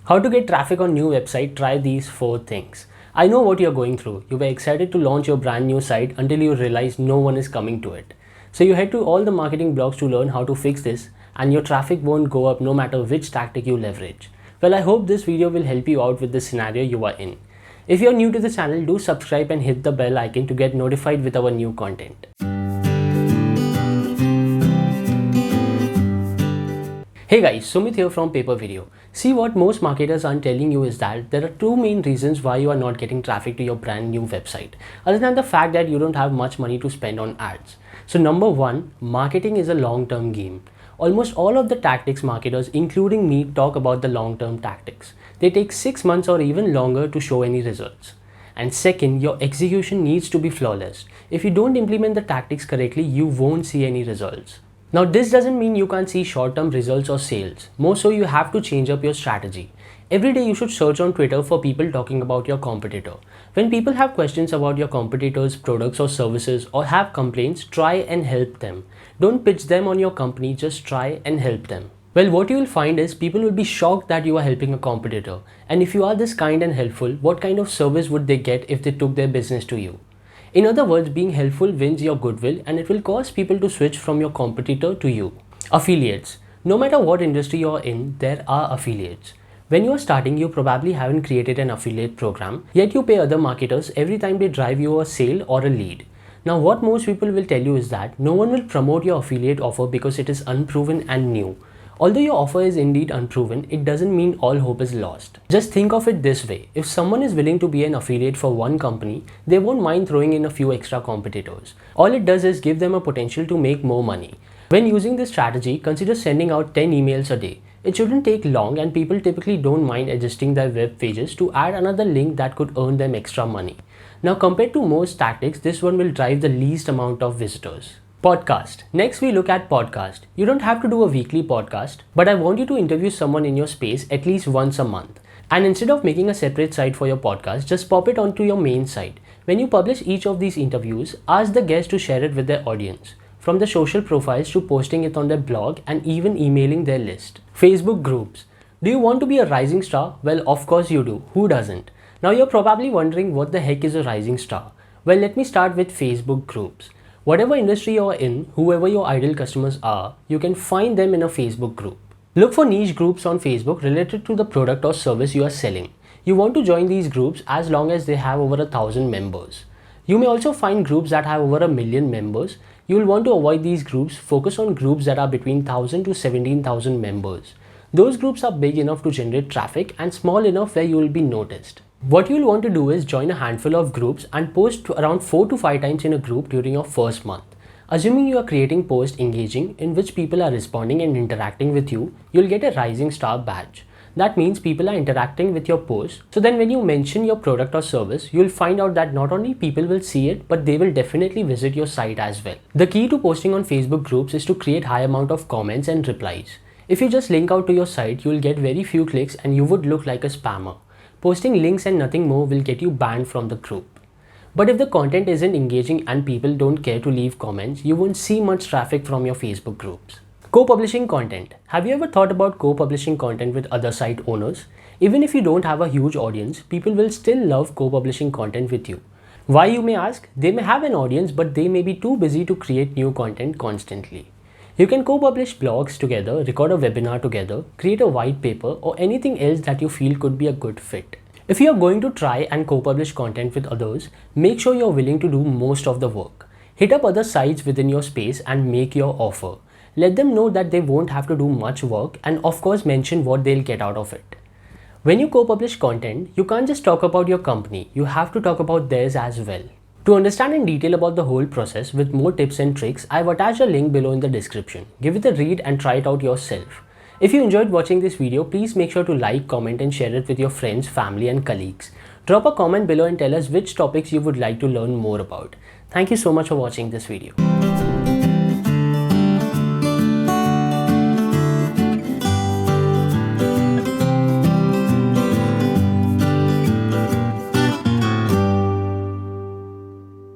How to get traffic on new website? Try these 4 things. I know what you're going through. You were excited to launch your brand new site until you realize no one is coming to it. So you head to all the marketing blogs to learn how to fix this, and your traffic won't go up no matter which tactic you leverage. Well, I hope this video will help you out with the scenario you are in. If you're new to the channel, do subscribe and hit the bell icon to get notified with our new content. Hey guys, Sumit here from Paper Video. See, what most marketers aren't telling you is that there are 2 main reasons why you are not getting traffic to your brand new website, other than the fact that you don't have much money to spend on ads. So number 1, marketing is a long-term game. Almost all of the tactics marketers, including me, talk about the long-term tactics. They take 6 months or even longer to show any results. And second, your execution needs to be flawless. If you don't implement the tactics correctly, you won't see any results. Now, this doesn't mean you can't see short-term results or sales. More so, you have to change up your strategy. Every day you should search on Twitter for people talking about your competitor. When people have questions about your competitors' products or services or have complaints, try and help them. Don't pitch them on your company, just try and help them. Well, what you will find is people will be shocked that you are helping a competitor. And if you are this kind and helpful, what kind of service would they get if they took their business to you? In other words, being helpful wins your goodwill, and it will cause people to switch from your competitor to you. Affiliates. No matter what industry you're in, there are affiliates. When you are starting, you probably haven't created an affiliate program, yet you pay other marketers every time they drive you a sale or a lead. Now, what most people will tell you is that no one will promote your affiliate offer because it is unproven and new. Although your offer is indeed unproven, it doesn't mean all hope is lost. Just think of it this way. If someone is willing to be an affiliate for one company, they won't mind throwing in a few extra competitors. All it does is give them a potential to make more money. When using this strategy, consider sending out 10 emails a day. It shouldn't take long, and people typically don't mind adjusting their web pages to add another link that could earn them extra money. Now, compared to most tactics, this one will drive the least amount of visitors. Podcast. Next, we look at podcast. You don't have to do a weekly podcast, but I want you to interview someone in your space at least once a month. And instead of making a separate site for your podcast, just pop it onto your main site. When you publish each of these interviews, ask the guest to share it with their audience. From the social profiles to posting it on their blog and even emailing their list. Facebook groups. Do you want to be a rising star? Well, of course you do. Who doesn't? Now you're probably wondering what the heck is a rising star. Well, let me start with Facebook groups. Whatever industry you're in, whoever your ideal customers are, you can find them in a Facebook group. Look for niche groups on Facebook related to the product or service you are selling. You want to join these groups as long as they have over 1,000 members. You may also find groups that have over 1 million members. You will want to avoid these groups. Focus on groups that are between 1,000 to 17,000 members. Those groups are big enough to generate traffic and small enough where you will be noticed. What you will want to do is join a handful of groups and post around 4 to 5 times in a group during your first month. Assuming you are creating posts engaging in which people are responding and interacting with you, you'll get a rising star badge. That means people are interacting with your post. So then when you mention your product or service, you'll find out that not only people will see it, but they will definitely visit your site as well. The key to posting on Facebook groups is to create high amount of comments and replies. If you just link out to your site, you'll get very few clicks and you would look like a spammer. Posting links and nothing more will get you banned from the group. But if the content isn't engaging and people don't care to leave comments, you won't see much traffic from your Facebook groups. Co-publishing content. Have you ever thought about co-publishing content with other site owners? Even if you don't have a huge audience, people will still love co-publishing content with you. Why, you may ask? They may have an audience, but they may be too busy to create new content constantly. You can co-publish blogs together, record a webinar together, create a white paper, or anything else that you feel could be a good fit. If you are going to try and co-publish content with others, make sure you're willing to do most of the work. Hit up other sites within your space and make your offer. Let them know that they won't have to do much work, and of course mention what they'll get out of it. When you co-publish content, you can't just talk about your company, you have to talk about theirs as well. To understand in detail about the whole process with more tips and tricks, I've attached a link below in the description. Give it a read and try it out yourself. If you enjoyed watching this video, please make sure to like, comment and share it with your friends, family and colleagues. Drop a comment below and tell us which topics you would like to learn more about. Thank you so much for watching this video.